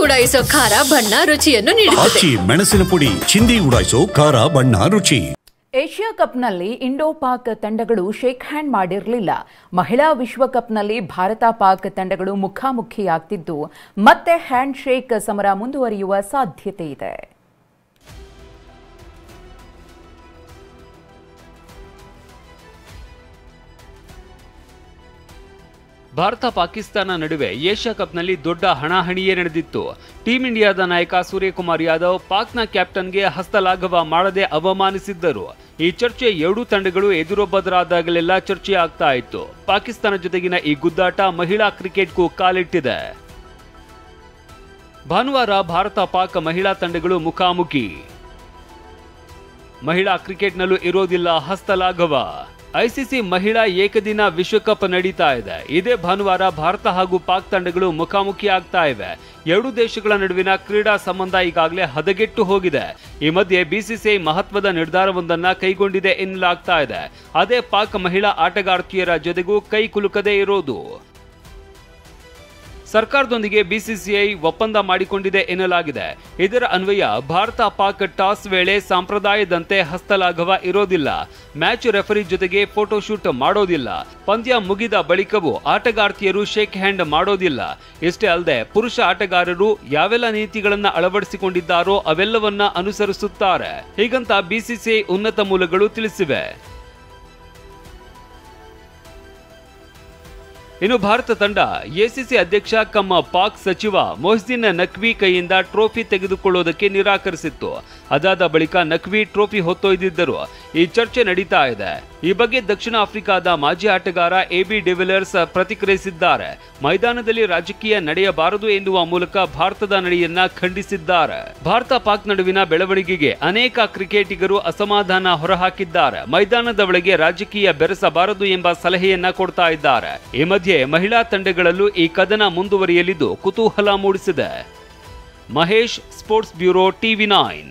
ಉಡಾಯಿಸೋ ಖಾರ ಬಣ್ಣ ರುಚಿಯನ್ನು ನೀಡುತ್ತದೆ. ಮೆಣಸಿನ ಪುಡಿ ಚಿಂದಿ ಉಡಾಯಿಸೋ ಖಾರ ಬಣ್ಣ ರುಚಿ. ಏಷ್ಯಾ ಕಪ್ನಲ್ಲಿ ಇಂಡೋ ಪಾಕ್ ತಂಡಗಳು ಶೇಕ್ ಹ್ಯಾಂಡ್ ಮಾಡಿರಲಿಲ್ಲ. ಮಹಿಳಾ ವಿಶ್ವಕಪ್ನಲ್ಲಿ ಭಾರತ ಪಾಕ್ ತಂಡಗಳು ಮುಖಾಮುಖಿಯಾಗ್ತಿದ್ದು ಮತ್ತೆ ಹ್ಯಾಂಡ್ ಶೇಕ್ ಸಮರ ಮುಂದುವರಿಯುವ ಸಾಧ್ಯತೆ ಇದೆ. ಭಾರತ ಪಾಕಿಸ್ತಾನ ನಡುವೆ ಏಷ್ಯಾ ಕಪ್ನಲ್ಲಿ ದೊಡ್ಡ ಹಣಾಹಣಿಯೇ ನಡೆದಿತ್ತು. ಟೀಂ ಇಂಡಿಯಾದ ನಾಯಕ ಸೂರ್ಯಕುಮಾರ್ ಯಾದವ್ ಪಾಕ್ನ ಕ್ಯಾಪ್ಟನ್ಗೆ ಹಸ್ತಲಾಘವ ಮಾಡದೆ ಅವಮಾನಿಸಿದ್ದರು. ಈ ಚರ್ಚೆ ಎರಡೂ ತಂಡಗಳು ಎದುರೊಬ್ಬರಾದಾಗಲೆಲ್ಲ ಚರ್ಚೆ ಆಗ್ತಾ ಇತ್ತು. ಪಾಕಿಸ್ತಾನ ಜೊತೆಗಿನ ಈ ಗುದ್ದಾಟ ಮಹಿಳಾ ಕ್ರಿಕೆಟ್ಗೂ ಕಾಲಿಟ್ಟಿದೆ. ಭಾನುವಾರ ಭಾರತ ಪಾಕ್ ಮಹಿಳಾ ತಂಡಗಳು ಮುಖಾಮುಖಿ. ಮಹಿಳಾ ಕ್ರಿಕೆಟ್ನಲ್ಲೂ ಇರೋದಿಲ್ಲ ಹಸ್ತಲಾಘವ. ಐಸಿಸಿ ಮಹಿಳಾ ಏಕದಿನ ವಿಶ್ವಕಪ್ ನಡೀತಾ ಇದೆ. ಇದೇ ಭಾನುವಾರ ಭಾರತ ಹಾಗೂ ಪಾಕ್ ತಂಡಗಳು ಮುಖಾಮುಖಿ ಆಗ್ತಾ ಇವೆ. ಎರಡೂ ದೇಶಗಳ ನಡುವಿನ ಕ್ರೀಡಾ ಸಂಬಂಧ ಈಗಾಗಲೇ ಹದಗೆಟ್ಟು ಹೋಗಿದೆ. ಈ ಮಧ್ಯೆ ಬಿಸಿಸಿಐ ಮಹತ್ವದ ನಿರ್ಧಾರವೊಂದನ್ನು ಕೈಗೊಂಡಿದೆ ಎನ್ನಲಾಗ್ತಾ ಇದೆ. ಅದೇ ಪಾಕ್ ಮಹಿಳಾ ಆಟಗಾರ್ತಿಯರ ಜೊತೆಗೂ ಕೈ ಕುಲುಕದೇ ಇರೋದು. ಸರ್ಕಾರದೊಂದಿಗೆ ಬಿಸಿಸಿಐ ಒಪ್ಪಂದ ಮಾಡಿಕೊಂಡಿದೆ ಎನ್ನಲಾಗಿದೆ. ಇದರ ಅನ್ವಯ ಭಾರತ ಪಾಕ್ ಟಾಸ್ ವೇಳೆ ಸಂಪ್ರದಾಯದಂತೆ ಹಸ್ತಲಾಘವ ಇರೋದಿಲ್ಲ. ಮ್ಯಾಚ್ ರೆಫರಿ ಜೊತೆಗೆ ಫೋಟೋಶೂಟ್ ಮಾಡೋದಿಲ್ಲ. ಪಂದ್ಯ ಮುಗಿದ ಬಳಿಕವೂ ಆಟಗಾರ್ತಿಯರು ಶೇಕ್ ಹ್ಯಾಂಡ್ ಮಾಡೋದಿಲ್ಲ. ಇಷ್ಟೇ ಅಲ್ಲದೆ ಪುರುಷ ಆಟಗಾರರು ಯಾವೆಲ್ಲ ನೀತಿಗಳನ್ನ ಅಳವಡಿಸಿಕೊಂಡಿದ್ದಾರೋ ಅವೆಲ್ಲವನ್ನ ಅನುಸರಿಸುತ್ತಾರೆ. ಹೀಗಂತ ಬಿಸಿಸಿಐ ಉನ್ನತ ಮೂಲಗಳು ತಿಳಿಸಿವೆ. ಇನ್ನು ಭಾರತ ತಂಡ ಎಸಿಸಿ ಅಧ್ಯಕ್ಷ ಕಮ್ ಪಾಕ್ ಸಚಿವ ಮೊಹ್ಸಿನ್ ನಖ್ವಿ ಕೈಯಿಂದ ಟ್ರೋಫಿ ತೆಗೆದುಕೊಳ್ಳುವುದಕ್ಕೆ ನಿರಾಕರಿಸಿತ್ತು. ಅದಾದ ಬಳಿಕ ನಖ್ವಿ ಟ್ರೋಫಿ ಹೊತ್ತೊಯ್ದಿದ್ದರು. ಈ ಚರ್ಚೆ ನಡೀತಾ ಇದೆ. ಈ ಬಗ್ಗೆ ದಕ್ಷಿಣ ಆಫ್ರಿಕಾದ ಮಾಜಿ ಆಟಗಾರ ಎಬಿ ಡಿವಿಲಿಯರ್ಸ್ ಪ್ರತಿಕ್ರಿಯಿಸಿದ್ದಾರೆ. ಮೈದಾನದಲ್ಲಿ ರಾಜಕೀಯ ನಡೆಯಬಾರದು ಎನ್ನುವ ಮೂಲಕ ಭಾರತದ ನಡೆಯನ್ನ ಖಂಡಿಸಿದ್ದಾರೆ. ಭಾರತ ಪಾಕ್ ನಡುವಿನ ಬೆಳವಣಿಗೆಗೆ ಅನೇಕ ಕ್ರಿಕೆಟಿಗರು ಅಸಮಾಧಾನ ಹೊರಹಾಕಿದ್ದಾರೆ. ಮೈದಾನದ ಒಳಗೆ ರಾಜಕೀಯ ಬೆರೆಸಬಾರದು ಎಂಬ ಸಲಹೆಯನ್ನ ಕೊಡ್ತಾ ಇದ್ದಾರೆ. ಈ ಮಧ್ಯೆ ಮಹಿಳಾ ತಂಡಗಳಲ್ಲೂ ಈ ಕದನ ಮುಂದುವರಿಯಲಿದ್ದು ಕುತೂಹಲ ಮೂಡಿಸಿದೆ. Mahesh, sports bureau, TV9.